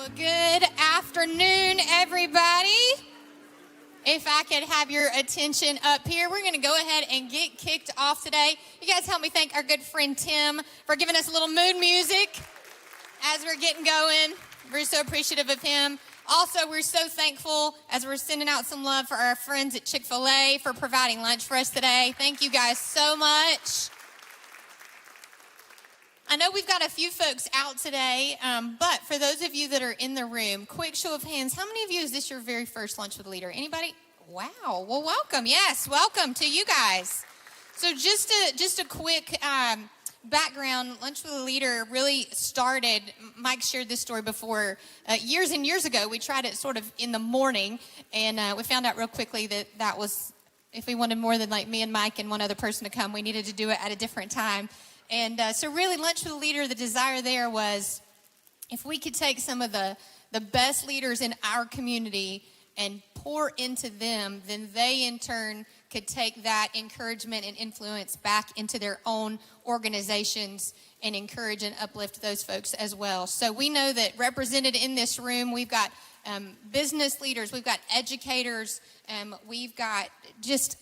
Well, good afternoon, everybody. If I could have your attention up here, we're going to go ahead and get kicked off today. You guys help me thank our good friend Tim for giving us a little mood music as we're getting going. We're so appreciative of him. Also, we're so thankful as we're sending out some love for our friends at Chick-fil-A for providing lunch for us today. Thank you guys so much. I know we've got a few folks out today, but for those of you that are in the room, quick show of hands, how many of you is this your very first Lunch with a Leader? Anybody? Wow. Well, welcome. Yes, welcome to you guys. So just a quick background. Lunch with a Leader really started, Mike shared this story before, years and years ago. We tried it sort of in the morning, and we found out real quickly that was, if we wanted more than like me and Mike and one other person to come, we needed to do it at a different time. And so really, Lunch with a Leader, the desire there was if we could take some of the best leaders in our community and pour into them, then they in turn could take that encouragement and influence back into their own organizations and encourage and uplift those folks as well. So we know that represented in this room, we've got business leaders, we've got educators, we've got just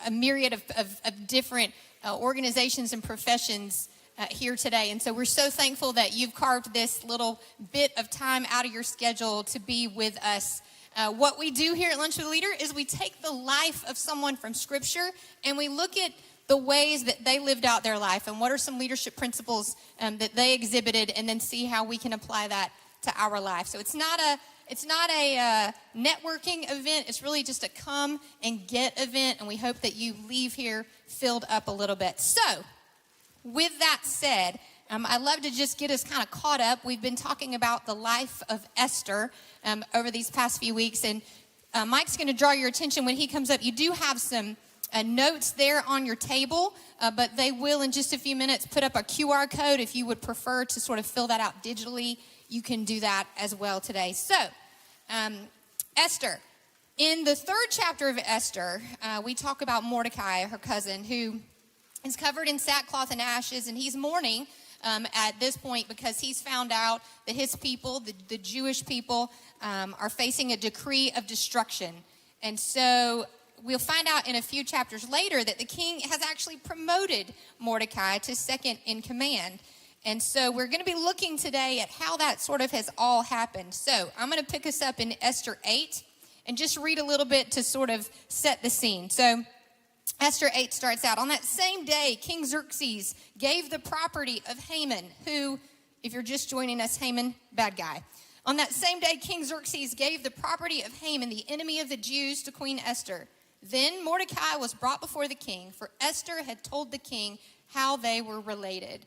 a myriad of different organizations and professions here today. And so we're so thankful that you've carved this little bit of time out of your schedule to be with us. What we do here at Lunch with a Leader is we take the life of someone from Scripture and we look at the ways that they lived out their life and what are some leadership principles that they exhibited, and then see how we can apply that to our life. So it's not a networking event. It's really just a come and get event, and we hope that you leave here filled up a little bit. So with that said, I'd love to just get us kind of caught up. We've been talking about the life of Esther over these past few weeks, and Mike's going to draw your attention when he comes up. You do have some notes there on your table, but they will in just a few minutes put up a QR code. If you would prefer to sort of fill that out digitally, you can do that as well today. So, Esther. In the third chapter of Esther, we talk about Mordecai, her cousin, who is covered in sackcloth and ashes, and he's mourning at this point because he's found out that his people, the Jewish people, are facing a decree of destruction. And so we'll find out in a few chapters later that the king has actually promoted Mordecai to second in command. And so we're going to be looking today at how that sort of has all happened. So I'm going to pick us up in Esther 8 and just read a little bit to sort of set the scene. So Esther 8 starts out, on that same day, King Xerxes gave the property of Haman, who, if you're just joining us, Haman, bad guy. On that same day, King Xerxes gave the property of Haman, the enemy of the Jews, to Queen Esther. Then Mordecai was brought before the king, for Esther had told the king how they were related.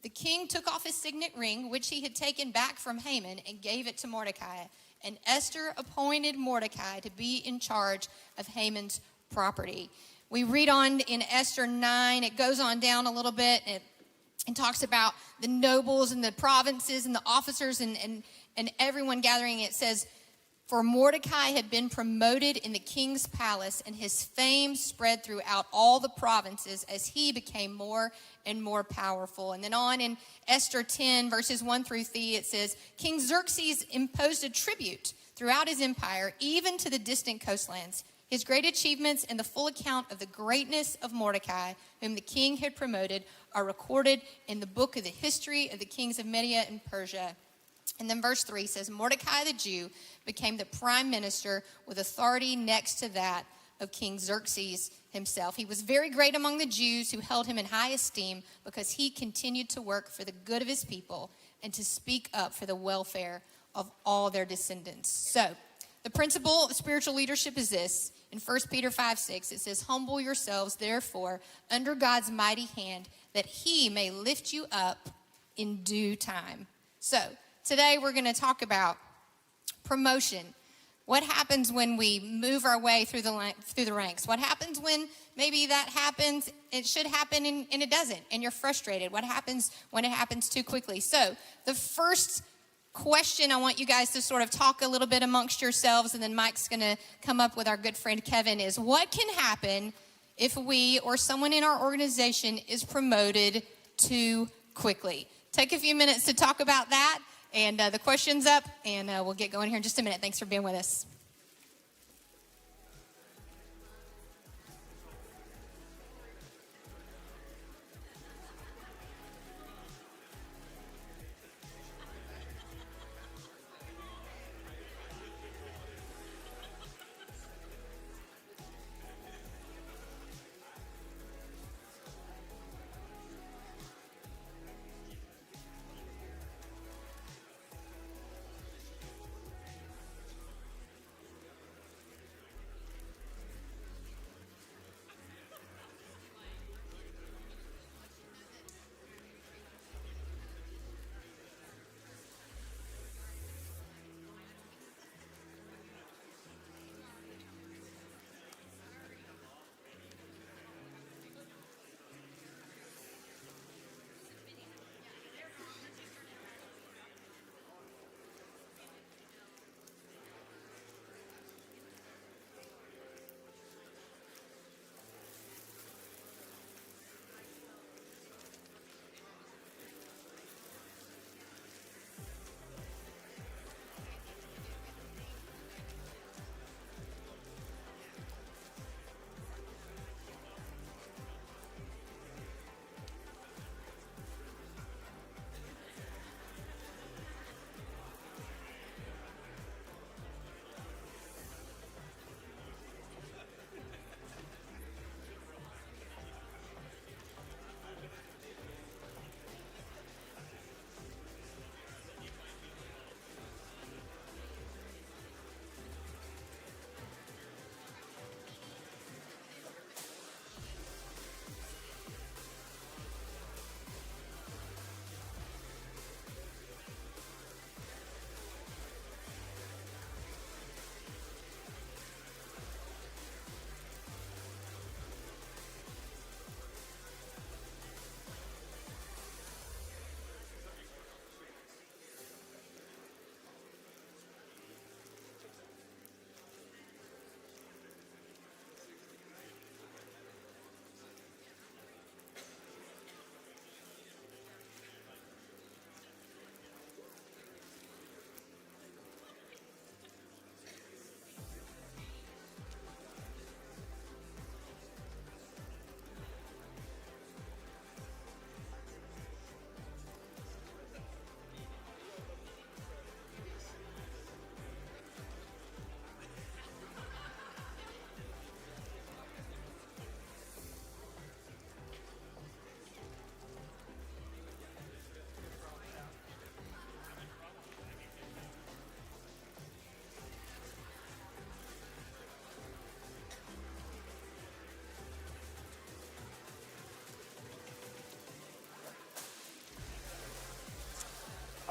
The king took off his signet ring, which he had taken back from Haman, and gave it to Mordecai. And Esther appointed Mordecai to be in charge of Haman's property. We read on in Esther 9. It goes on down a little bit and talks about the nobles and the provinces and the officers and everyone gathering. It says, for Mordecai had been promoted in the king's palace, and his fame spread throughout all the provinces as he became more and more powerful. And then on in Esther 10, verses 1 through 3, it says, King Xerxes imposed a tribute throughout his empire, even to the distant coastlands. His great achievements and the full account of the greatness of Mordecai, whom the king had promoted, are recorded in the book of the history of the kings of Media and Persia. And then verse 3 says, Mordecai the Jew became the prime minister with authority next to that of King Xerxes himself. He was very great among the Jews, who held him in high esteem because he continued to work for the good of his people and to speak up for the welfare of all their descendants. So the principle of spiritual leadership is this. In 1 Peter 5:6, it says, humble yourselves, therefore, under God's mighty hand, that he may lift you up in due time. So today we're going to talk about promotion. What happens when we move our way through the ranks? What happens when maybe that happens, it should happen and it doesn't, and you're frustrated? What happens when it happens too quickly? So the first question I want you guys to sort of talk a little bit amongst yourselves, and then Mike's going to come up with our good friend Kevin, is what can happen if we or someone in our organization is promoted too quickly? Take a few minutes to talk about that. And the question's up, and we'll get going here in just a minute. Thanks for being with us.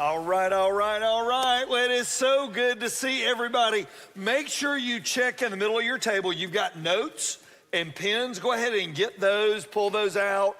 All right. Well, it is so good to see everybody. Make sure you check in the middle of your table. You've got notes and pens. Go ahead and get those, pull those out.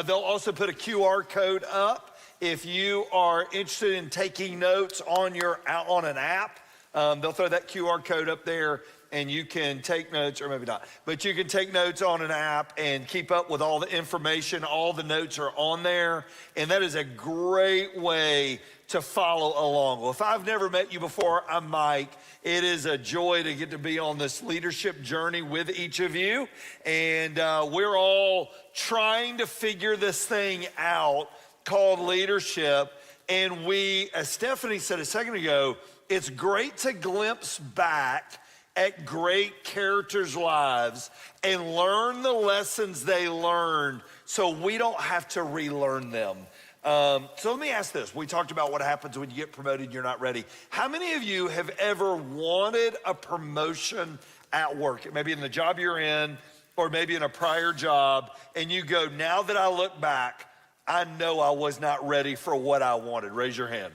They'll also put a QR code up if you are interested in taking notes on an app. They'll throw that QR code up there and you can take notes, or maybe not, but you can take notes on an app and keep up with all the information. All the notes are on there, and that is a great way to follow along. Well, if I've never met you before, I'm Mike. It is a joy to get to be on this leadership journey with each of you, and we're all trying to figure this thing out called leadership. And we, as Stephanie said a second ago, it's great to glimpse back at great characters' lives and learn the lessons they learned so we don't have to relearn them. So let me ask this. We talked about what happens when you get promoted and you're not ready. How many of you have ever wanted a promotion at work? Maybe in the job you're in, or maybe in a prior job, and you go, now that I look back, I know I was not ready for what I wanted. Raise your hand.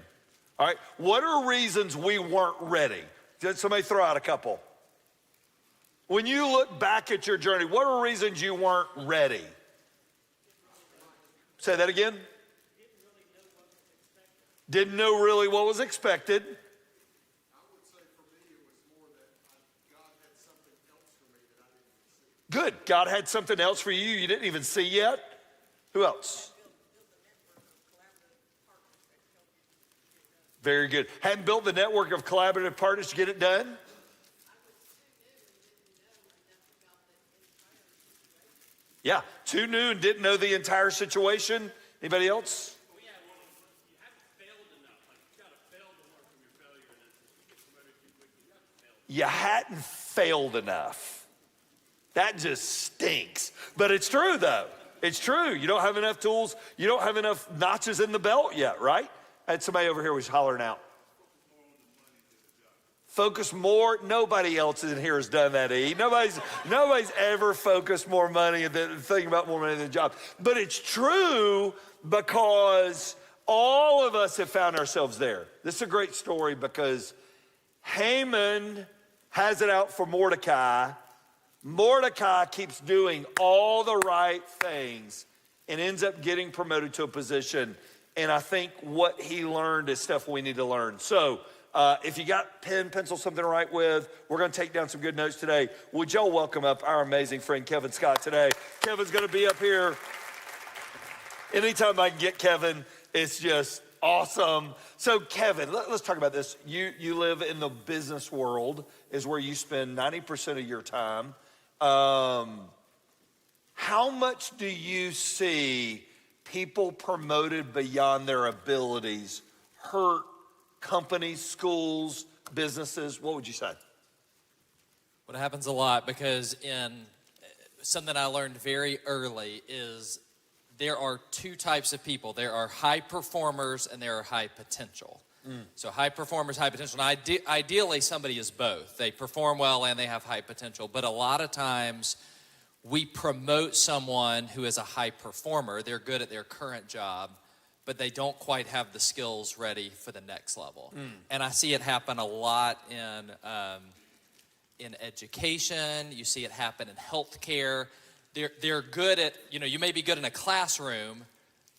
All right, what are reasons we weren't ready? Did somebody throw out a couple? When you look back at your journey, what are reasons you weren't ready? Say that again. Didn't know really what was expected. I would say for me it was more that God had something else for me that I didn't even see. Good. God had something else for you you didn't even see yet. Who else? Very good. Hadn't built the network of collaborative partners to get it done? Yeah, too new and didn't know the entire situation. Anybody else? You haven't failed enough. Like, you got to fail to learn from your failure. And if you get promoted too quickly, you have to fail. You hadn't failed enough. That just stinks. But it's true, though. It's true. You don't have enough tools. You don't have enough notches in the belt yet, right? I had somebody over here was hollering out. Focus more. Nobody else in here has done that, E. Nobody's ever focused more money than thinking about more money than the job. But it's true because all of us have found ourselves there. This is a great story because Haman has it out for Mordecai. Mordecai keeps doing all the right things and ends up getting promoted to a position. And I think what he learned is stuff we need to learn. So if you got pen, pencil, something to write with, we're going to take down some good notes today. Would y'all welcome up our amazing friend Kevin Scott today? Kevin's going to be up here. Anytime I can get Kevin, it's just awesome. So Kevin, let's talk about this. You live in the business world, is where you spend 90% of your time. How much do you see people promoted beyond their abilities hurt companies, schools, businesses? What would you say? What happens a lot, because in something I learned very early is there are two types of people. There are high performers and there are high potential. So high performers, high potential. And ideally, somebody is both. They perform well and they have high potential. But a lot of times, we promote someone who is a high performer. They're good at their current job, but they don't quite have the skills ready for the next level. And I see it happen a lot in education. You see it happen in healthcare. They're good at, you may be good in a classroom.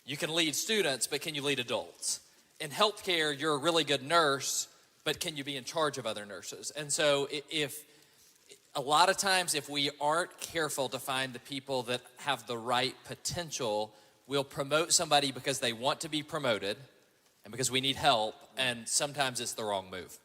You can lead students, but can you lead adults? In healthcare, you're a really good nurse, but can you be in charge of other nurses? And so if a lot of times, if we aren't careful to find the people that have the right potential, we'll promote somebody because they want to be promoted and because we need help, and sometimes it's the wrong move.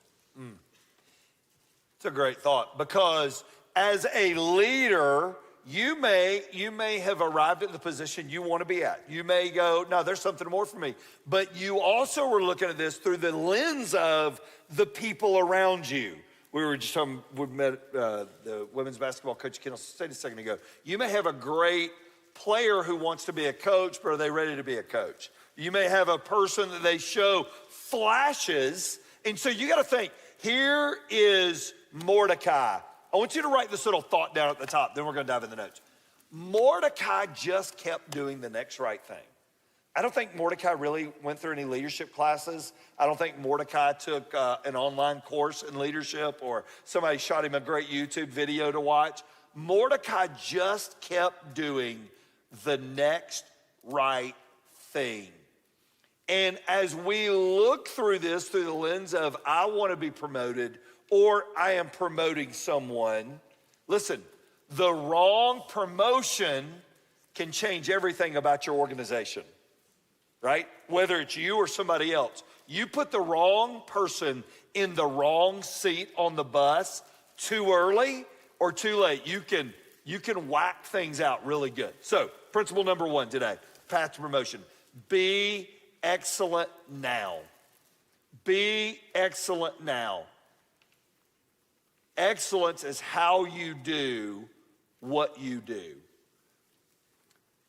It's a great thought, because as a leader, you may have arrived at the position you want to be at. You may go, no, there's something more for me. But you also were looking at this through the lens of the people around you. We met the women's basketball coach, Kennesaw, a second ago. You may have a great player who wants to be a coach, but are they ready to be a coach? You may have a person that they show flashes. And so you got to think, here is Mordecai. I want you to write this little thought down at the top, then we're going to dive in the notes. Mordecai just kept doing the next right thing. I don't think Mordecai really went through any leadership classes. I don't think Mordecai took an online course in leadership, or somebody shot him a great YouTube video to watch. Mordecai just kept doing the next right thing. And as we look through this through the lens of I want to be promoted, or I am promoting someone, listen, the wrong promotion can change everything about your organization, right? Whether it's you or somebody else. You put the wrong person in the wrong seat on the bus too early or too late, you can whack things out really good. So, principle number 1 today, path to promotion. Be excellent now. Be excellent now. Excellence is how you do what you do.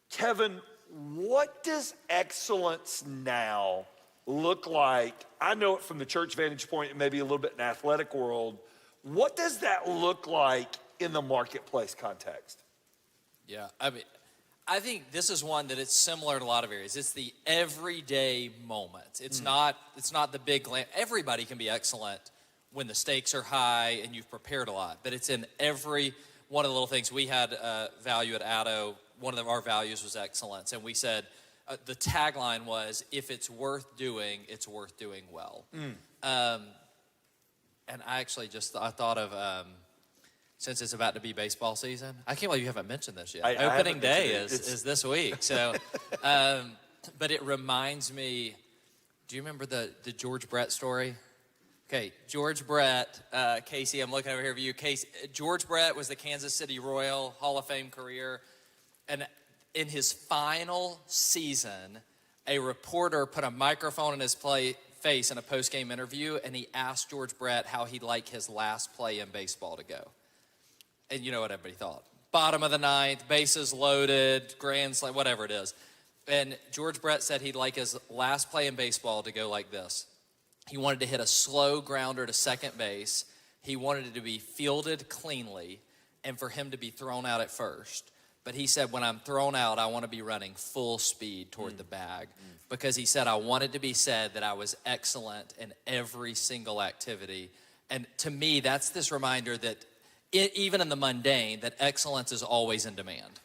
Kevin, what does excellence now look like? I know it from the church vantage point and maybe a little bit in the athletic world. What does that look like in the marketplace context? Yeah, I think this is one that it's similar in a lot of areas. It's the everyday moment. It's not the big glam. Everybody can be excellent when the stakes are high and you've prepared a lot. But it's in every one of the little things. We had a value at Addo. One of our values was excellence. And we said, the tagline was, if it's worth doing, it's worth doing well. And I actually I thought of, since it's about to be baseball season, I can't believe you haven't mentioned this yet. Opening day is this week. So, but it reminds me, Do you remember the George Brett story? Okay, George Brett, Casey, I'm looking over here for you. Casey, George Brett was the Kansas City Royal Hall of Fame career. And in his final season, a reporter put a microphone in his face in a post-game interview, and he asked George Brett how he'd like his last play in baseball to go. And you know what everybody thought. Bottom of the ninth, bases loaded, grand slam, whatever it is. And George Brett said he'd like his last play in baseball to go like this. He wanted to hit a slow grounder to second base. He wanted it to be fielded cleanly and for him to be thrown out at first. But he said, when I'm thrown out, I want to be running full speed toward the bag. Because he said, I wanted to be said that I was excellent in every single activity. And to me, that's this reminder that even in the mundane, that excellence is always in demand.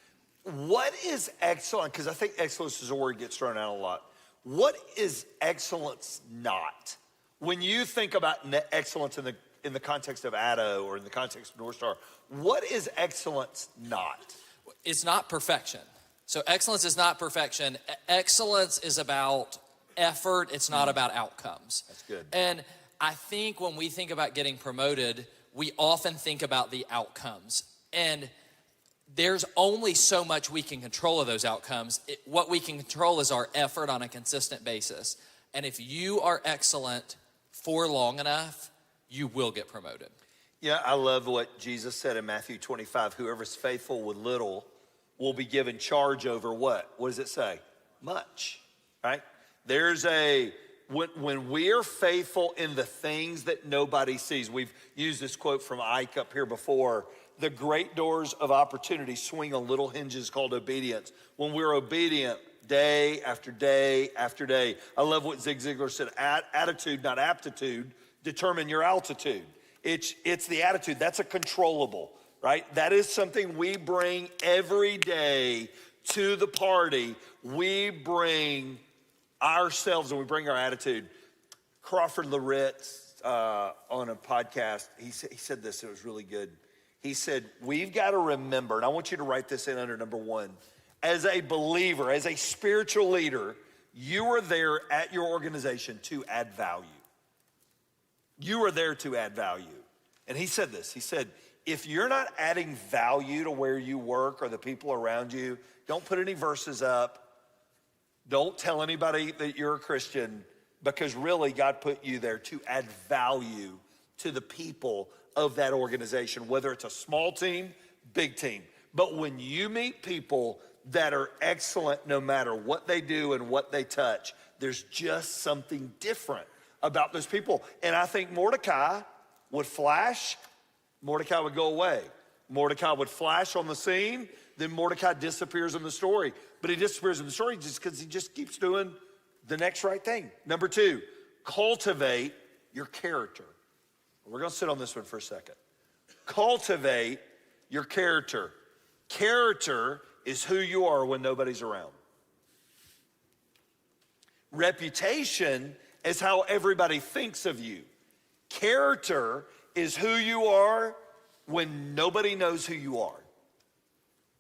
What is excellent? Because I think excellence is a word that gets thrown out a lot. What is excellence not? When you think about excellence in the context of Addo or in the context of NorthStar, what is excellence not? It's not perfection. So excellence is not perfection. Excellence is about effort. It's not about outcomes. That's good. And I think when we think about getting promoted, we often think about the outcomes. And there's only so much we can control of those outcomes. What we can control is our effort on a consistent basis. And if you are excellent for long enough, you will get promoted. Yeah, I love what Jesus said in Matthew 25. Whoever's faithful with little will be given charge over what? What does it say? Much, right? When we are faithful in the things that nobody sees, we've used this quote from Ike up here before, the great doors of opportunity swing on little hinges called obedience. When we're obedient day after day after day. I love what Zig Ziglar said, attitude, not aptitude, determine your altitude. It's the attitude, that's a controllable, right? That is something we bring every day to the party. We bring ourselves and we bring our attitude. Crawford Loritz on a podcast, he said this, it was really good. He said, we've got to remember, and I want you to write this in under number one, as a believer, as a spiritual leader, you are there at your organization to add value. You are there to add value. And he said this, he said, if you're not adding value to where you work or the people around you, don't put any verses up. Don't tell anybody that you're a Christian, because really God put you there to add value to the people of that organization, whether it's a small team, big team. But when you meet people that are excellent no matter what they do and what they touch, there's just something different about those people. And I think Mordecai would flash, Mordecai would go away. Mordecai would flash on the scene, then Mordecai disappears in the story. But he disappears in the story just because he just keeps doing the next right thing. Number two, cultivate your character. We're gonna sit on this one for a second. Cultivate your character. Character is who you are when nobody's around. Reputation is how everybody thinks of you. Character is who you are when nobody knows who you are.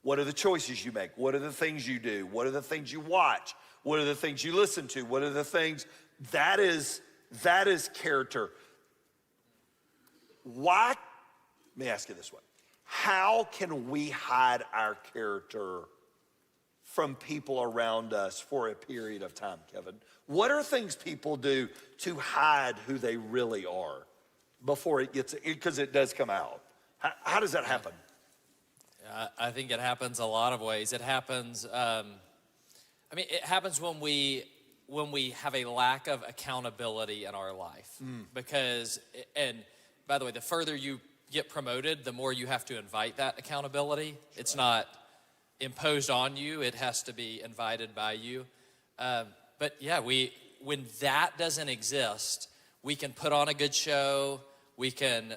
What are the choices you make? What are the things you do? What are the things you watch? What are the things you listen to? What are the things? That is character. Why? Let me ask you this way. How can we hide our character from people around us for a period of time, Kevin? What are things people do to hide who they really are before it gets, because it does come out? How does that happen? I think it happens a lot of ways. It happens, it happens when we have a lack of accountability in our life. Because, and by the way, the further you get promoted, the more you have to invite that accountability. It's not imposed on you. It has to be invited by you. But yeah, when that doesn't exist, we can put on a good show. We can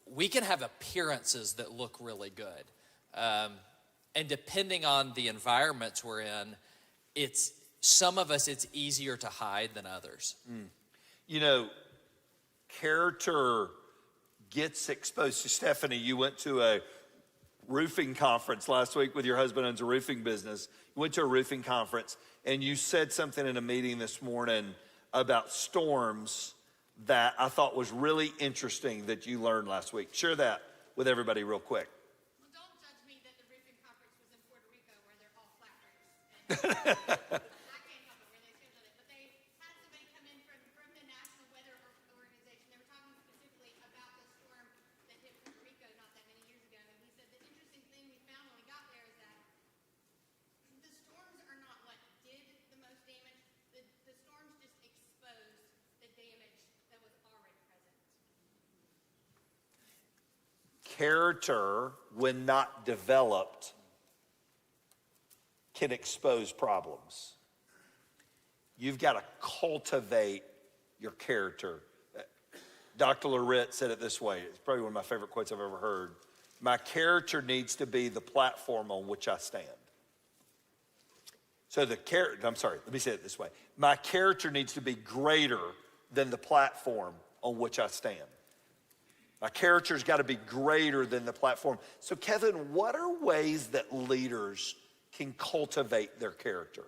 have appearances that look really good. And depending on the environments we're in, some of us, it's easier to hide than others. You know, character gets exposed. So Stephanie, you went to a roofing conference last week with your husband, owns a roofing business. You went to a roofing conference and you said something in a meeting this morning about storms that I thought was really interesting that you learned last week. Share that with everybody real quick. Well, don't judge me that the roofing conference was in Puerto Rico where they're all flat roofs. And I can't help it where they scheduled it. But they had somebody come in from the National Weather Organization. They were talking specifically about the storm that hit Puerto Rico not that many years ago. And he said the interesting thing we found when we got there is that the storms are not what did the most damage. The storms just exposed the damage that was already present. Character, when not developed, can expose problems. You've got to cultivate your character. Dr. Lorit said it this way. It's probably one of my favorite quotes I've ever heard. My character needs to be the platform on which I stand. So let me say it this way. My character needs to be greater than the platform on which I stand. My character's got to be greater than the platform. So Kevin, what are ways that leaders can cultivate their character?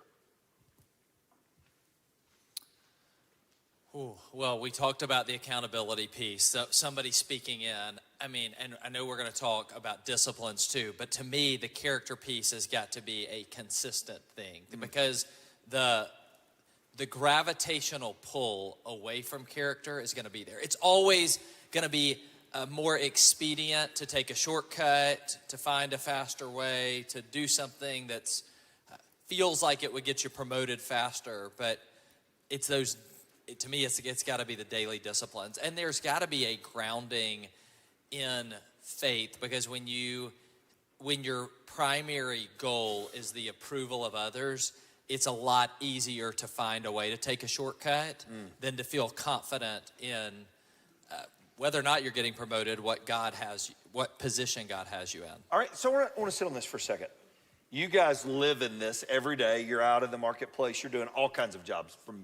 Ooh, well, we talked about the accountability piece. So somebody speaking in, and I know we're going to talk about disciplines too, but to me, the character piece has got to be a consistent thing because the gravitational pull away from character is going to be there. It's always going to be more expedient to take a shortcut, to find a faster way, to do something that's feels like it would get you promoted faster. But it's those, to me, it's got to be the daily disciplines. And there's got to be a grounding in faith, because when your primary goal is the approval of others, it's a lot easier to find a way to take a shortcut than to feel confident in whether or not you're getting promoted, what position God has you in. All right, so I want to sit on this for a second. You guys live in this every day. You're out in the marketplace. You're doing all kinds of jobs, from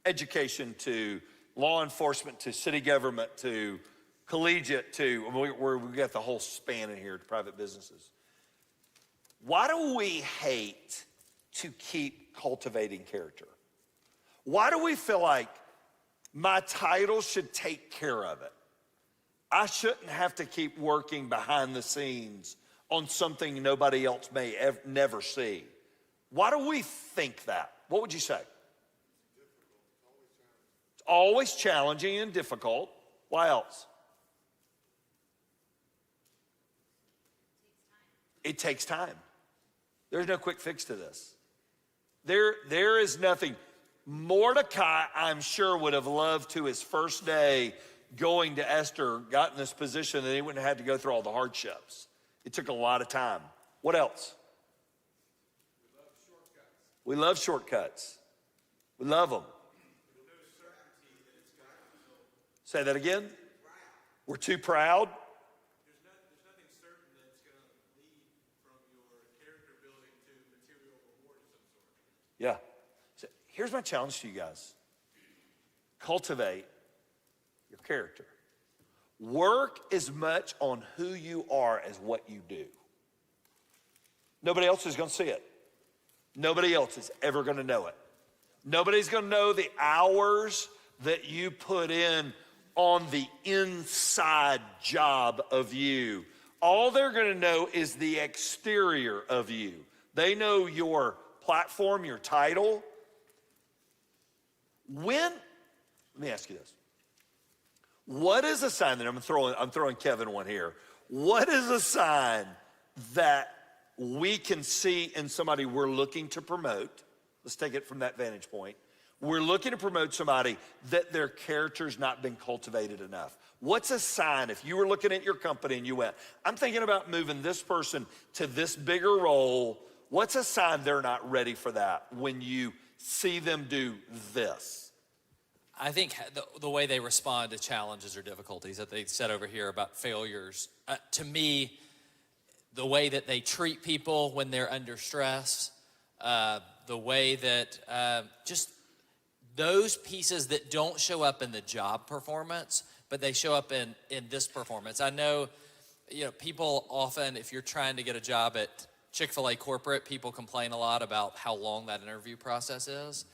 education to law enforcement to city government to collegiate to, we got the whole span in here to private businesses. Why do we hate to keep cultivating character? Why do we feel like my title should take care of it? I shouldn't have to keep working behind the scenes on something nobody else may never see. Why do we think that? What would you say? It's always challenging and difficult. Why else? It takes time. There's no quick fix to this. There is nothing. Mordecai, I'm sure, would have loved to his first day going to Esther, got in this position, and he wouldn't have had to go through all the hardships. It took a lot of time. What else? We love shortcuts. We love them. Say that again. We're too proud. There's nothing certain that's going to lead from your character building to material reward of some sort. Yeah. So here's my challenge to you guys. Cultivate your character. Work as much on who you are as what you do. Nobody else is going to see it. Nobody else is ever going to know it. Nobody's going to know the hours that you put in on the inside job of you. All they're going to know is the exterior of you. They know your platform, your title. Let me ask you this. What is a sign that I'm throwing Kevin one here. What is a sign that we can see in somebody we're looking to promote? Let's take it from that vantage point. We're looking to promote somebody that their character's not been cultivated enough. What's a sign if you were looking at your company and you went, I'm thinking about moving this person to this bigger role. What's a sign they're not ready for that when you see them do this? I think the way they respond to challenges or difficulties that they said over here about failures, to me, the way that they treat people when they're under stress, the way that just those pieces that don't show up in the job performance, but they show up in this performance. I know, people often, if you're trying to get a job at Chick-fil-A corporate, people complain a lot about how long that interview process is.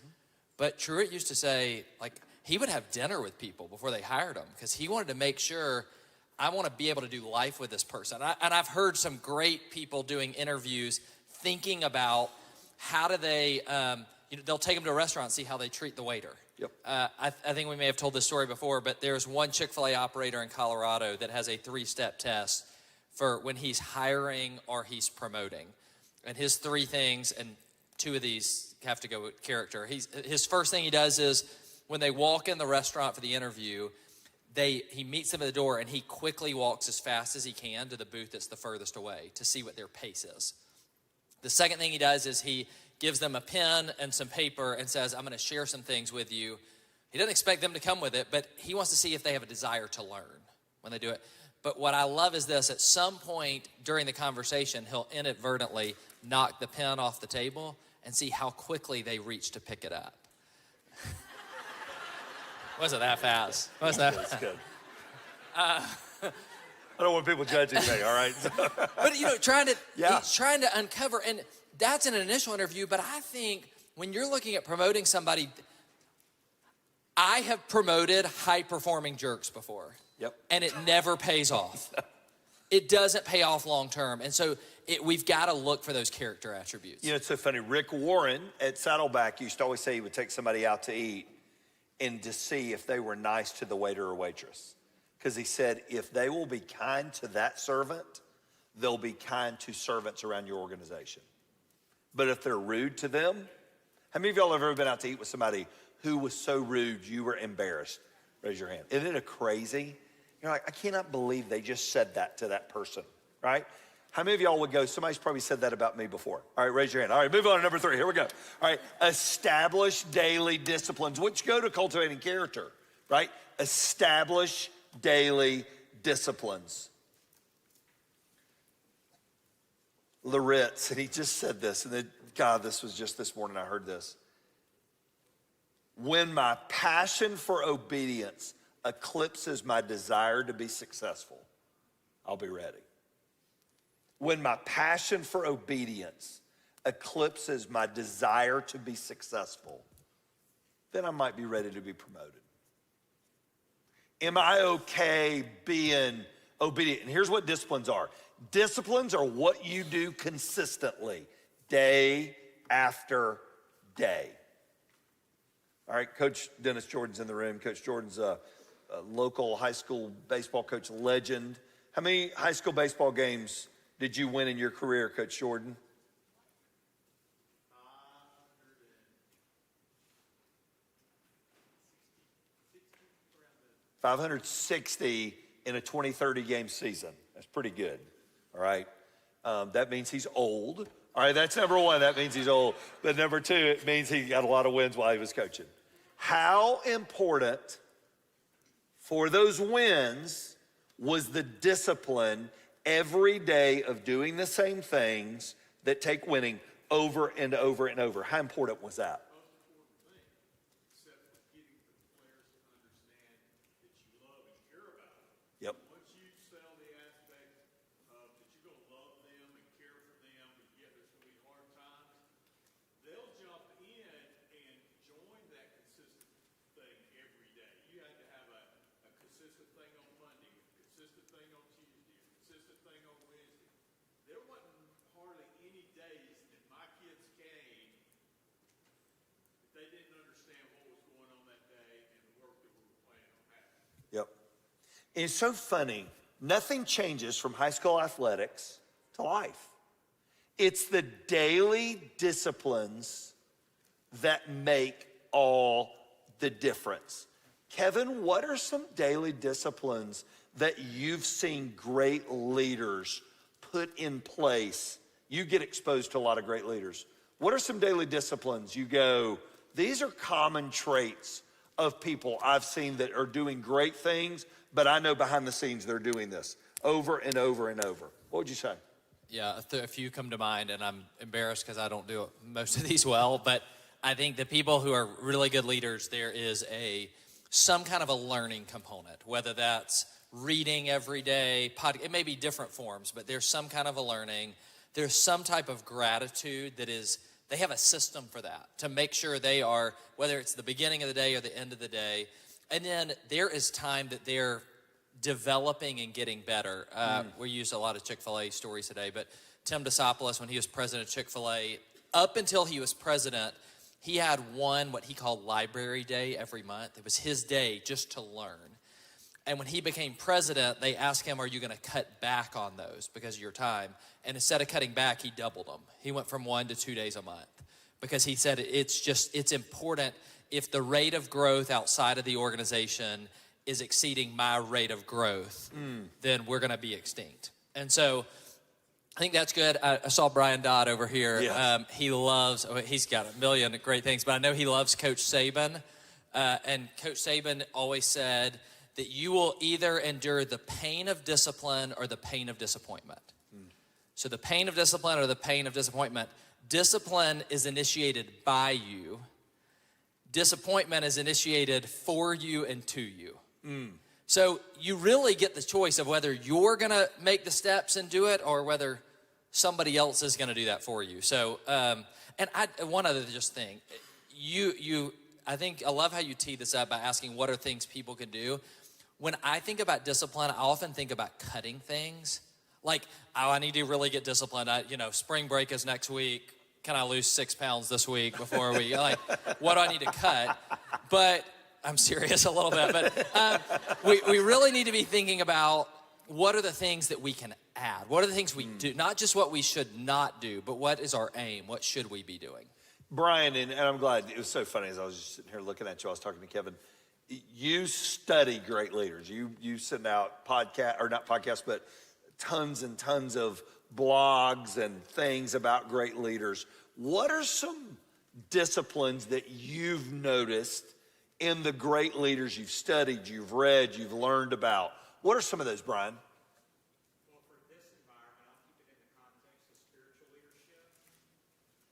But Truett used to say, like, he would have dinner with people before they hired him because he wanted to make sure, I want to be able to do life with this person. And I've heard some great people doing interviews thinking about how do they, they'll take them to a restaurant and see how they treat the waiter. Yep. I think we may have told this story before, but there's one Chick-fil-A operator in Colorado that has a 3-step test for when he's hiring or he's promoting. And his 3 things, and 2 of these have to go with character. His first thing he does is when they walk in the restaurant for the interview, he meets them at the door and he quickly walks as fast as he can to the booth that's the furthest away to see what their pace is. The second thing he does is he gives them a pen and some paper and says, I'm going to share some things with you. He doesn't expect them to come with it, but he wants to see if they have a desire to learn when they do it. But what I love is this, at some point during the conversation, he'll inadvertently knock the pen off the table and see how quickly they reach to pick it up. Wasn't that fast? Wasn't that That's good. I don't want people judging me, all right? But, Yeah. he's trying to uncover, and that's an initial interview, but I think when you're looking at promoting somebody, I have promoted high-performing jerks before. Yep. And it never pays off. It doesn't pay off long-term, and so we've got to look for those character attributes. It's so funny. Rick Warren at Saddleback used to always say he would take somebody out to eat and to see if they were nice to the waiter or waitress. Because he said, if they will be kind to that servant, they'll be kind to servants around your organization. But if they're rude to them, how many of y'all have ever been out to eat with somebody who was so rude you were embarrassed? Raise your hand. Isn't it crazy? You're like, I cannot believe they just said that to that person, right? How many of y'all would go, somebody's probably said that about me before? All right, raise your hand. All right, move on to number 3. Here we go. All right, establish daily disciplines, which go to cultivating character, right? Establish daily disciplines. Loritz, and he just said this, and God, this was just this morning I heard this. When my passion for obedience eclipses my desire to be successful, I'll be ready. When my passion for obedience eclipses my desire to be successful, then I might be ready to be promoted. Am I okay being obedient? And here's what disciplines are. Disciplines are what you do consistently, day after day. All right, Coach Dennis Jordan's in the room. Coach Jordan's a local high school baseball coach legend. How many high school baseball games did you win in your career, Coach Jordan? 560 in a 20-30 game season. That's pretty good, all right? That means he's old. All right, that's number 1. That means he's old. But number 2, it means he got a lot of wins while he was coaching. How important for those wins was the discipline every day of doing the same things that take winning over and over and over? How important was that? Yep. Once you sell the aspect of that you're going to love them and care for them, and yet there's going to be hard times, they'll jump in and join that consistent thing every day. You had to have a consistent thing on Monday, a consistent thing on Tuesday, a consistent thing on Wednesday. There wasn't hardly any days that my kids came that they didn't understand what was going on that day and the work that we were planning on having. Yep. It's so funny. Nothing changes from high school athletics to life. It's the daily disciplines that make all the difference. Kevin, what are some daily disciplines that you've seen great leaders put in place? You get exposed to a lot of great leaders. What are some daily disciplines you go, these are common traits of people I've seen that are doing great things, but I know behind the scenes they're doing this over and over and over? What would you say? Yeah, a few come to mind, and I'm embarrassed because I don't do most of these well, but I think the people who are really good leaders, there is some kind of a learning component, whether that's reading every day, it may be different forms, but there's some kind of a learning. There's some type of gratitude that they have a system for that to make sure they are, whether it's the beginning of the day or the end of the day. And then there is time that they're developing and getting better. We used a lot of Chick-fil-A stories today, but Tim Desopoulos, when he was president of Chick-fil-A, up until he was president, he had what he called library day every month. It was his day just to learn. And when he became president, they asked him, are you going to cut back on those because of your time? And instead of cutting back, he doubled them. He went from 1 to 2 days a month because he said it's important. If the rate of growth outside of the organization is exceeding my rate of growth, then we're going to be extinct. And so I think that's good. I saw Brian Dodd over here. Yes. He's got a million great things, but I know he loves Coach Saban. And Coach Saban always said that you will either endure the pain of discipline or the pain of disappointment. So the pain of discipline or the pain of disappointment. Discipline is initiated by you. Disappointment is initiated for you and to you. So you really get the choice of whether you're going to make the steps and do it or whether somebody else is going to do that for you. So, one other just thing, I think I love how you tee this up by asking what are things people can do. When I think about discipline, I often think about cutting things. Like, I need to really get disciplined. Spring break is next week. Can I lose 6 pounds this week before we, what do I need to cut? But I'm serious a little bit. But we really need to be thinking about what are the things that we can add? What are the things we do? Not just what we should not do, but what is our aim? What should we be doing? Brian, and I'm glad, it was so funny as I was just sitting here looking at you, I was talking to Kevin. You study great leaders. You send out not podcasts, but tons and tons of blogs and things about great leaders. What are some disciplines that you've noticed in the great leaders you've studied, you've read, you've learned about? What are some of those, Brian? Well, for this environment, I'll keep it in the context of spiritual leadership.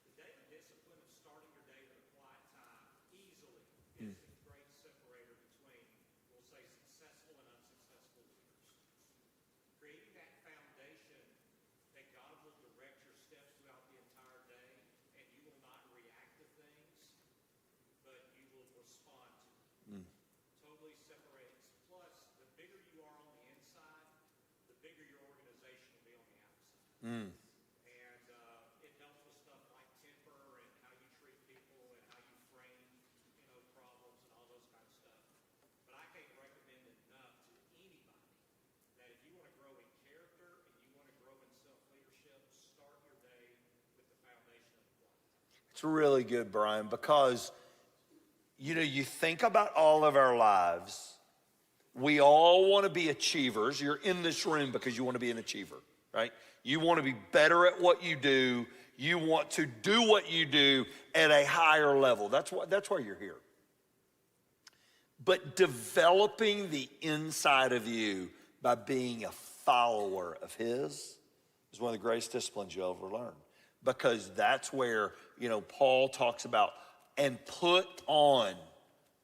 The daily discipline of starting your day with a quiet time easily is the great separator between, we'll say, successful and unsuccessful leaders. Creating that foundation that God will direct your steps throughout the entire day, and you will not react to things, but you will respond to them. Totally separates. Plus, the bigger you are on the inside, the bigger your organization will be on the outside. And it helps with stuff like temper and how you treat people and how you frame, problems and all those kind of stuff. But I can't recommend enough to anybody that if you want to grow in character and you want to grow in self-leadership, start your day with the foundation of the quiet. It's really good, Brian, because you think about all of our lives. We all want to be achievers. You're in this room because you want to be an achiever, right? You want to be better at what you do. You want to do what you do at a higher level. That's why you're here. But developing the inside of you by being a follower of His is one of the greatest disciplines you'll ever learn. Because that's where, Paul talks about, and put on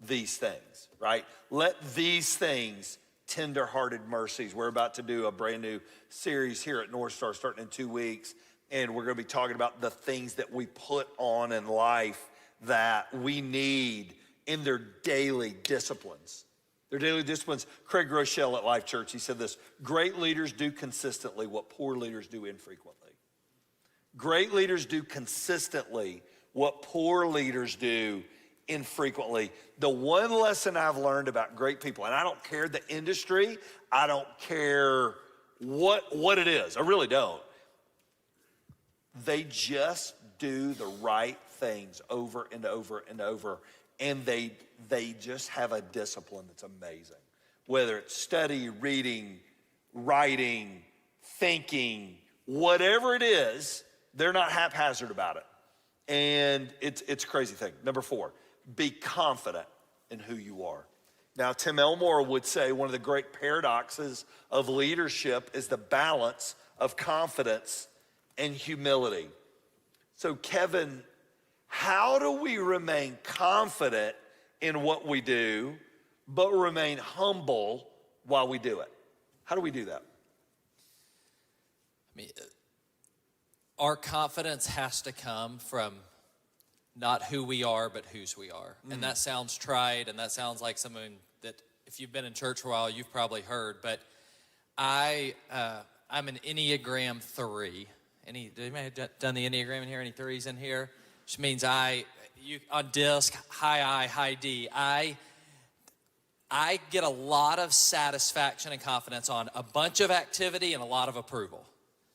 these things, right? Let these things, tender-hearted mercies. We're about to do a brand new series here at NorthStar starting in 2 weeks, and we're going to be talking about the things that we put on in life that we need in their daily disciplines. Their daily disciplines. Craig Rochelle at Life Church, he said this: great leaders do consistently what poor leaders do infrequently. Great leaders do consistently what poor leaders do infrequently. The one lesson I've learned about great people, and I don't care the industry, I don't care what it is, I really don't. They just do the right things over and over and over, and they just have a discipline that's amazing. Whether it's study, reading, writing, thinking, whatever it is, they're not haphazard about it. And it's a crazy thing. Number 4, be confident in who you are. Now, Tim Elmore would say one of the great paradoxes of leadership is the balance of confidence and humility. So, Kevin, how do we remain confident in what we do, but remain humble while we do it? How do we do that? Our confidence has to come from not who we are, but whose we are. And that sounds trite, and that sounds like something that if you've been in church for a while, you've probably heard. But I'm an Enneagram 3. Anybody done the Enneagram in here? Any 3s in here? Which means on disc, high I, high D. I get a lot of satisfaction and confidence on a bunch of activity and a lot of approval.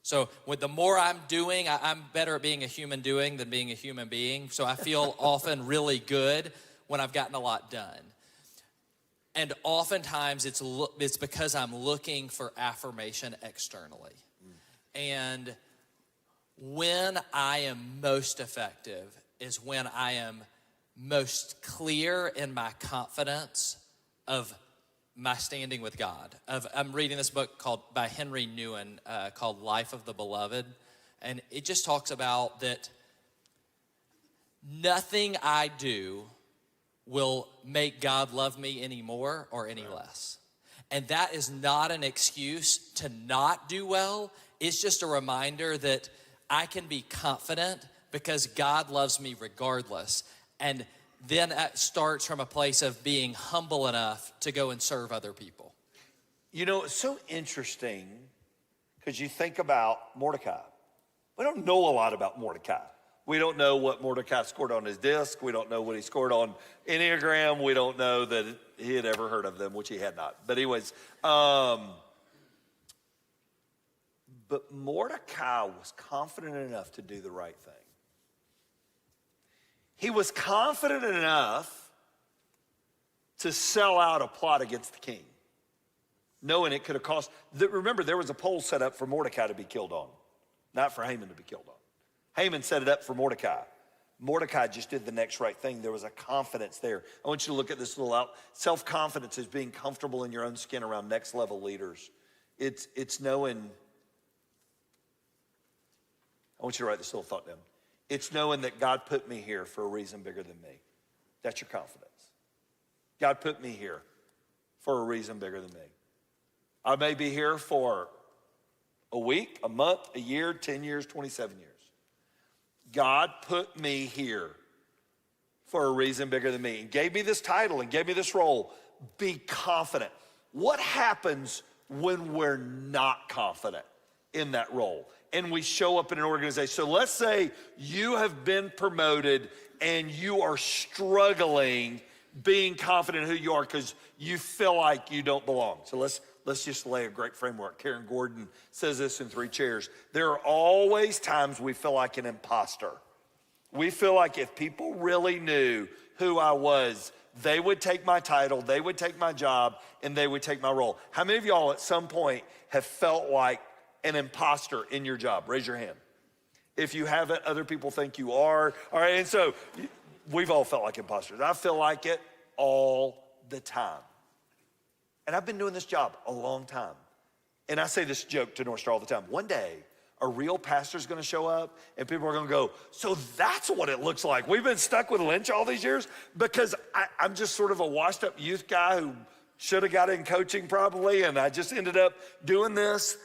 So with the more I'm doing, I'm better at being a human doing than being a human being. So I feel often really good when I've gotten a lot done. And oftentimes it's because I'm looking for affirmation externally. And when I am most effective is when I am most clear in my confidence of my standing with God. I'm reading this book by Henry Nouwen called Life of the Beloved. And it just talks about that nothing I do will make God love me any more or any less. And that is not an excuse to not do well. It's just a reminder that I can be confident because God loves me regardless. And then it starts from a place of being humble enough to go and serve other people. You know, it's so interesting because you think about Mordecai. We don't know a lot about Mordecai. We don't know what Mordecai scored on his disc. We don't know what he scored on Enneagram. We don't know that he had ever heard of them, which he had not. But anyways, but Mordecai was confident enough to do the right thing. He was confident enough to sell out a plot against the king, knowing it could have cost. Remember, there was a pole set up for Mordecai to be killed on, not for Haman to be killed on. Haman set it up for Mordecai. Mordecai just did the next right thing. There was a confidence there. I want you to look at this little out. Self-confidence is being comfortable in your own skin around next level leaders. It's knowing, I want you to write this little thought down. It's knowing that God put me here for a reason bigger than me. That's your confidence. God put me here for a reason bigger than me. I may be here for a week, a month, a year, 10 years, 27 years. God put me here for a reason bigger than me and gave me this title and gave me this role. Be confident. What happens when we're not confident in that role and we show up in an organization? So let's say you have been promoted and you are struggling being confident in who you are because you feel like you don't belong. So let's just lay a great framework. Karen Gordon says this in 3 Chairs. There are always times we feel like an imposter. We feel like if people really knew who I was, they would take my title, they would take my job, and they would take my role. How many of y'all at some point have felt like an imposter in your job? Raise your hand. If you haven't, other people think you are. All right, and so we've all felt like imposters. I feel like it all the time. And I've been doing this job a long time. And I say this joke to NorthStar all the time. One day, a real pastor's gonna show up and people are gonna go, so that's what it looks like. We've been stuck with Lynch all these years because I'm just sort of a washed up youth guy who should have got in coaching probably, and I just ended up doing this.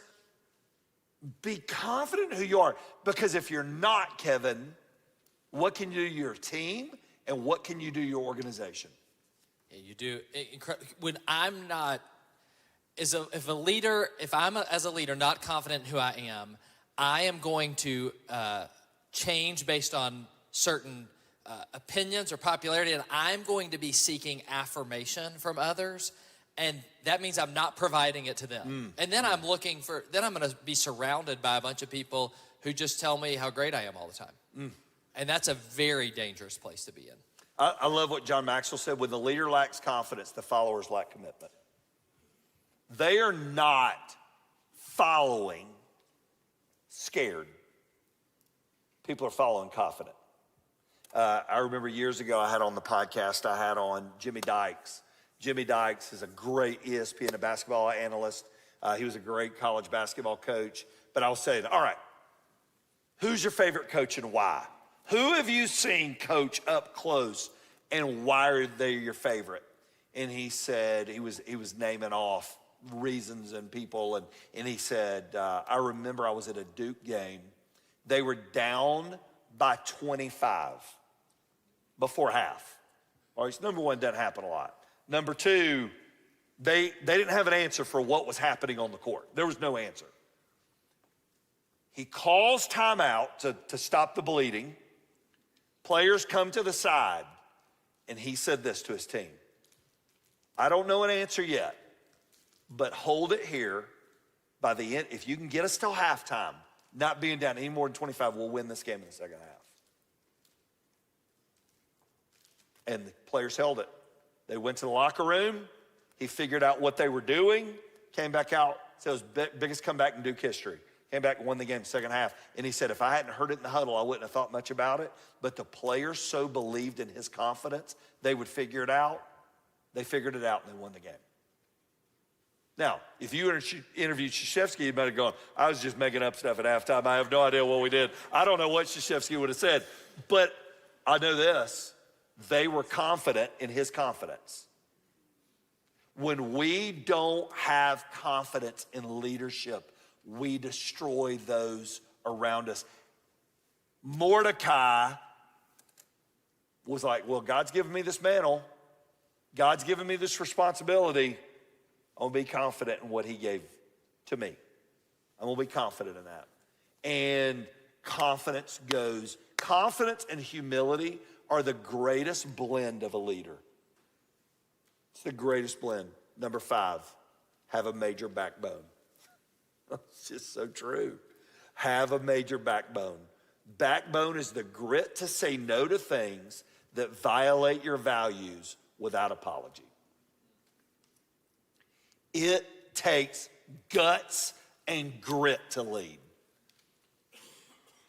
Be confident in who you are, because if you're not, Kevin, what can you do to your team and what can you do to your organization? Yeah, you do. When I'm not, as a leader not confident in who I am going to change based on certain opinions or popularity, and I'm going to be seeking affirmation from others. And that means I'm not providing it to them. And then I'm going to be surrounded by a bunch of people who just tell me how great I am all the time. And that's a very dangerous place to be in. I love what John Maxwell said. When the leader lacks confidence, the followers lack commitment. They are not following scared. People are following confident. I remember years ago I had on the podcast, I had on Jimmy Dykes. Jimmy Dykes is a great ESPN and basketball analyst. He was a great college basketball coach. But I was saying, all right, who's your favorite coach and why? Who have you seen coach up close and why are they your favorite? And he said, he was naming off reasons and people. And he said, I remember I was at a Duke game. They were down by 25. before half. All right, so number one, doesn't happen a lot. Number two, they didn't have an answer for what was happening on the court. There was no answer. He calls timeout to stop the bleeding. Players come to the side, and he said this to his team. I don't know an answer yet, but hold it here. By the end, if you can get us till halftime, not being down any more than 25, we'll win this game in the second half. And the players held it. They went to the locker room. He figured out what they were doing, came back out, said it was biggest comeback in Duke history. Came back and won the game second half. And he said, if I hadn't heard it in the huddle, I wouldn't have thought much about it. But the players so believed in his confidence, they would figure it out. They figured it out and they won the game. Now, if you interviewed Krzyzewski, you might have gone, I was just making up stuff at halftime. I have no idea what we did. I don't know what Krzyzewski would have said. But I know this. They were confident in his confidence. When we don't have confidence in leadership, we destroy those around us. Mordecai was like, well, God's given me this mantle. God's given me this responsibility. I'm going to be confident in what he gave to me. I'm going to be confident in that. And confidence and humility are the greatest blend of a leader. It's the greatest blend. Number 5, have a major backbone. It's just so true. Have a major backbone. Backbone is the grit to say no to things that violate your values without apology. It takes guts and grit to lead.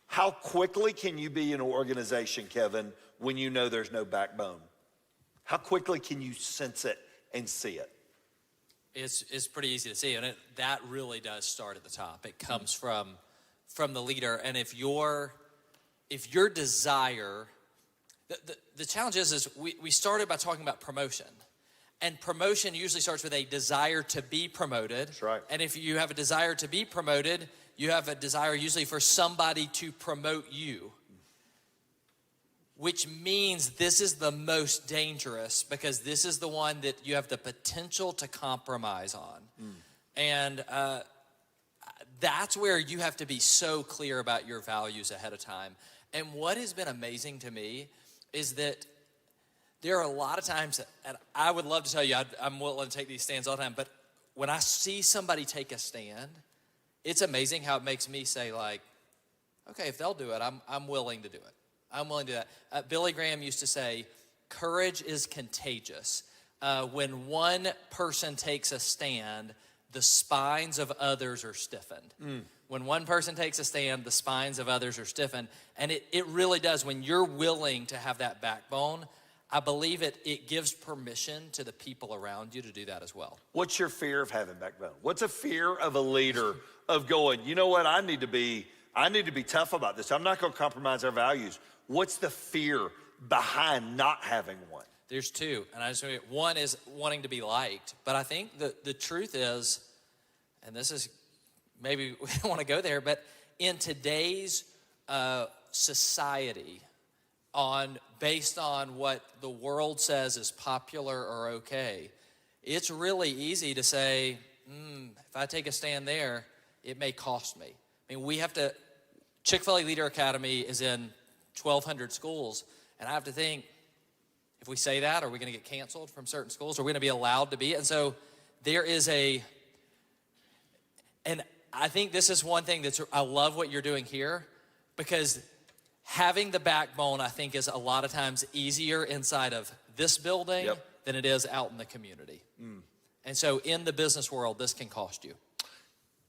How quickly can you be in an organization, Kevin, when you know there's no backbone? How quickly can you sense it and see it? It's pretty easy to see, and that really does start at the top. It comes from the leader, and if your desire, the challenge is we started by talking about promotion, and promotion usually starts with a desire to be promoted. That's right. And if you have a desire to be promoted, you have a desire usually for somebody to promote you, which means this is the most dangerous because this is the one that you have the potential to compromise on. And that's where you have to be so clear about your values ahead of time. And what has been amazing to me is that there are a lot of times, and I would love to tell you I'm willing to take these stands all the time, but when I see somebody take a stand, it's amazing how it makes me say, like, okay, if they'll do it, I'm willing to do it. I'm willing to do that. Billy Graham used to say, courage is contagious. When one person takes a stand, the spines of others are stiffened. When one person takes a stand, the spines of others are stiffened. And it really does. When you're willing to have that backbone, I believe it gives permission to the people around you to do that as well. What's your fear of having backbone? What's a fear of a leader of going, you know what, I need to be tough about this. I'm not going to compromise our values. What's the fear behind not having one? There's two, and I just one is wanting to be liked, but I think the truth is, and this is maybe we don't want to go there, but in today's society, based on what the world says is popular or okay, it's really easy to say, if I take a stand there, it may cost me. I mean, we have to. Chick-fil-A Leader Academy is in 1,200 schools, and I have to think, if we say that, are we going to get canceled from certain schools? Are we going to be allowed to be? And so there is and I think this is one thing I love what you're doing here, because having the backbone, I think, is a lot of times easier inside of this building than it is out in the community. And so in the business world, this can cost you.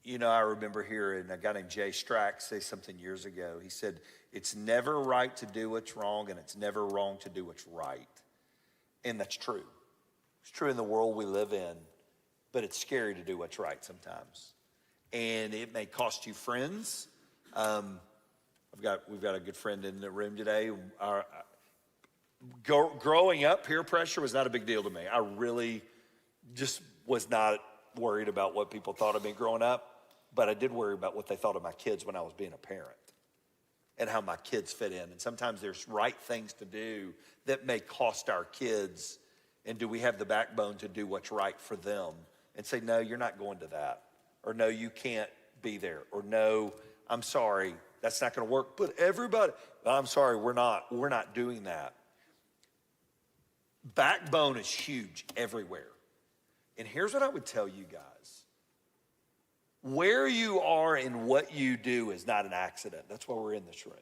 You know, I remember hearing a guy named Jay Strack say something years ago. He said, it's never right to do what's wrong, and it's never wrong to do what's right. And that's true. It's true in the world we live in, but it's scary to do what's right sometimes. And it may cost you friends. We've got a good friend in the room today. Growing up, peer pressure was not a big deal to me. I really just was not worried about what people thought of me growing up, but I did worry about what they thought of my kids when I was being a parent. and how my kids fit in. And sometimes there's right things to do that may cost our kids. And do we have the backbone to do what's right for them and say, no, you're not going to that, or no, you can't be there, or no, I'm sorry, that's not going to work. But everybody, I'm sorry, we're not doing that. Backbone is huge everywhere. And here's what I would tell you guys. Where you are and what you do is not an accident. That's why we're in this room.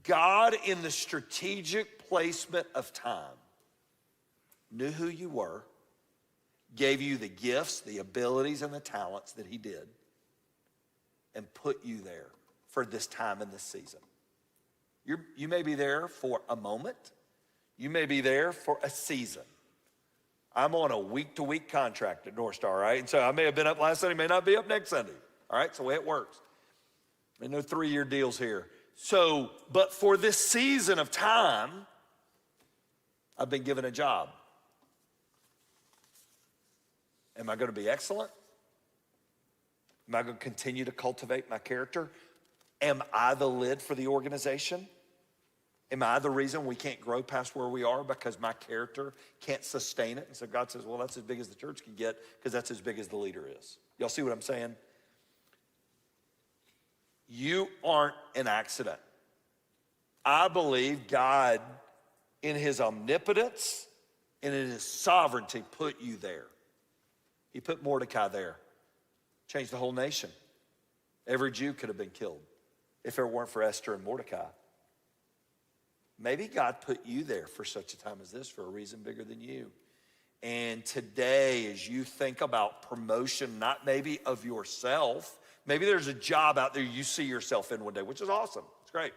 God, in the strategic placement of time, knew who you were, gave you the gifts, the abilities, and the talents that he did, and put you there for this time and this season. You may be there for a moment. You may be there for a season. I'm on a week-to-week contract at NorthStar, right? And so I may have been up last Sunday, may not be up next Sunday. All right, it's the way it works. There's no 3-year deals here. So, but for this season of time, I've been given a job. Am I going to be excellent? Am I going to continue to cultivate my character? Am I the lid for the organization? Am I the reason we can't grow past where we are because my character can't sustain it? And so God says, well, that's as big as the church can get because that's as big as the leader is. Y'all see what I'm saying? You aren't an accident. I believe God, in his omnipotence and in his sovereignty, put you there. He put Mordecai there. Changed the whole nation. Every Jew could have been killed if it weren't for Esther and Mordecai. Maybe God put you there for such a time as this for a reason bigger than you. And today, as you think about promotion, not maybe of yourself, maybe there's a job out there you see yourself in one day, which is awesome. It's great.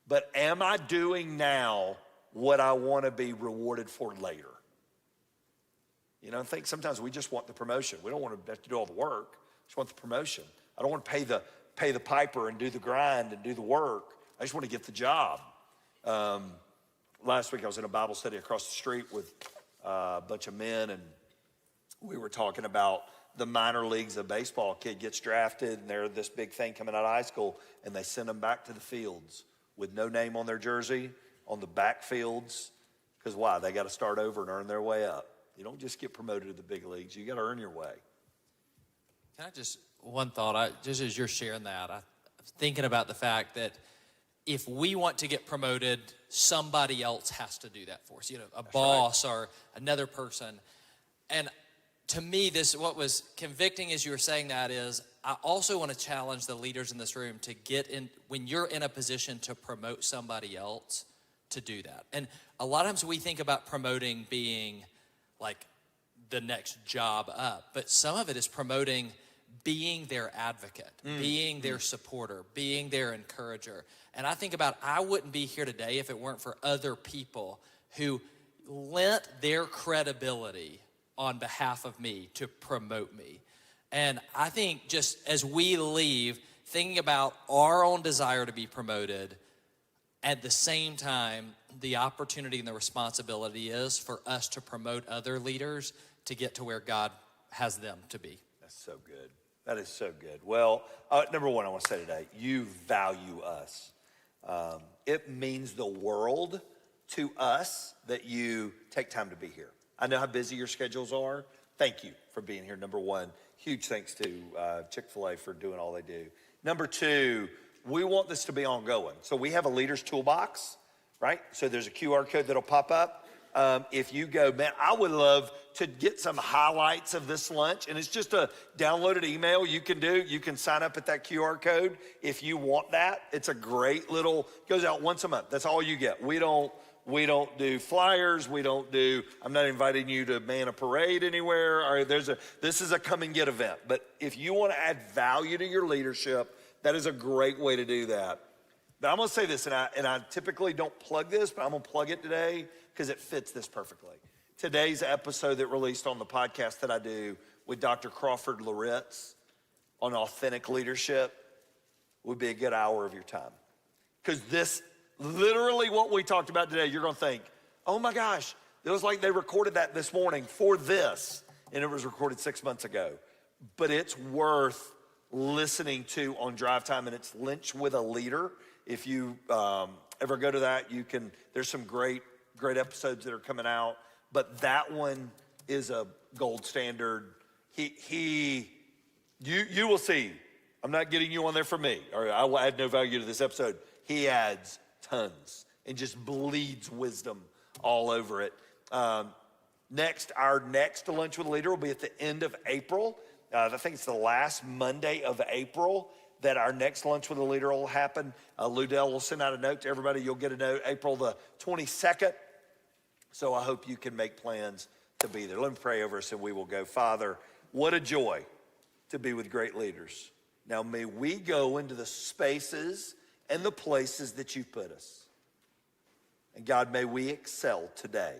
But am I doing now what I want to be rewarded for later? You know, I think sometimes we just want the promotion. We don't want to have to do all the work. We just want the promotion. I don't want to pay the piper and do the grind and do the work. I just want to get the job. Last week I was in a Bible study across the street with a bunch of men, and we were talking about the minor leagues of baseball. A kid gets drafted, and they're this big thing coming out of high school, and they send them back to the fields with no name on their jersey, on the back fields, because why? They got to start over and earn their way up. You don't just get promoted to the big leagues. You got to earn your way. Can I just, one thought, just as you're sharing that, I'm thinking about the fact that if we want to get promoted, somebody else has to do that for us. You know, a boss or another person. And to me, what was convicting as you were saying that is, I also want to challenge the leaders in this room to get in, when you're in a position to promote somebody else, to do that. And a lot of times we think about promoting being like the next job up, but some of it is promoting being their advocate, being their supporter, being their encourager. And I think about, I wouldn't be here today if it weren't for other people who lent their credibility on behalf of me to promote me. And I think just as we leave, thinking about our own desire to be promoted, at the same time, the opportunity and the responsibility is for us to promote other leaders to get to where God has them to be. That's so good. That is so good. Well, number one, I want to say today, you value us. It means the world to us that you take time to be here. I know how busy your schedules are. Thank you for being here, number one. Huge thanks to Chick-fil-A for doing all they do. Number two, we want this to be ongoing. So we have a leader's toolbox, right? So there's a QR code that'll pop up. If you go, man, I would love to get some highlights of this lunch. And it's just a downloaded email you can do. You can sign up at that QR code if you want that. It's a great little, goes out once a month. That's all you get. We don't do flyers. I'm not inviting you to man a parade anywhere. Or this is a come and get event. But if you want to add value to your leadership, that is a great way to do that. But I'm going to say this, and I typically don't plug this, but I'm going to plug it today because it fits this perfectly. Today's episode that released on the podcast that I do with Dr. Crawford Loritz on authentic leadership would be a good hour of your time. Because this, literally what we talked about today, you're going to think, oh my gosh, it was like they recorded that this morning for this, and it was recorded 6 months ago. But it's worth listening to on drive time, and it's Linch with a Leader. If you ever go to that, you can. There's some great episodes that are coming out, but that one is a gold standard. You will see. I'm not getting you on there for me, or I will add no value to this episode. He adds tons and just bleeds wisdom all over it. Our next Lunch with a Leader will be at the end of April. I think it's the last Monday of April that our next Lunch with a Leader will happen. Ludell will send out a note to everybody. You'll get a note April the 22nd. So I hope you can make plans to be there. Let me pray over us and we will go. Father, what a joy to be with great leaders. Now may we go into the spaces and the places that you've put us. And God, may we excel today.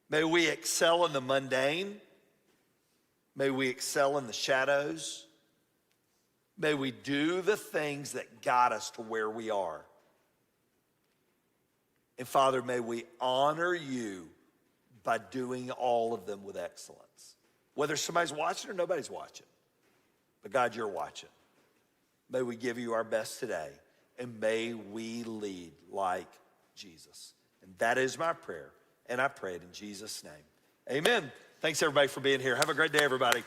May we excel in the mundane. May we excel in the shadows. May we do the things that got us to where we are. And Father, may we honor you by doing all of them with excellence. Whether somebody's watching or nobody's watching. But God, you're watching. May we give you our best today. And may we lead like Jesus. And that is my prayer. And I pray it in Jesus' name. Amen. Thanks everybody for being here. Have a great day, everybody.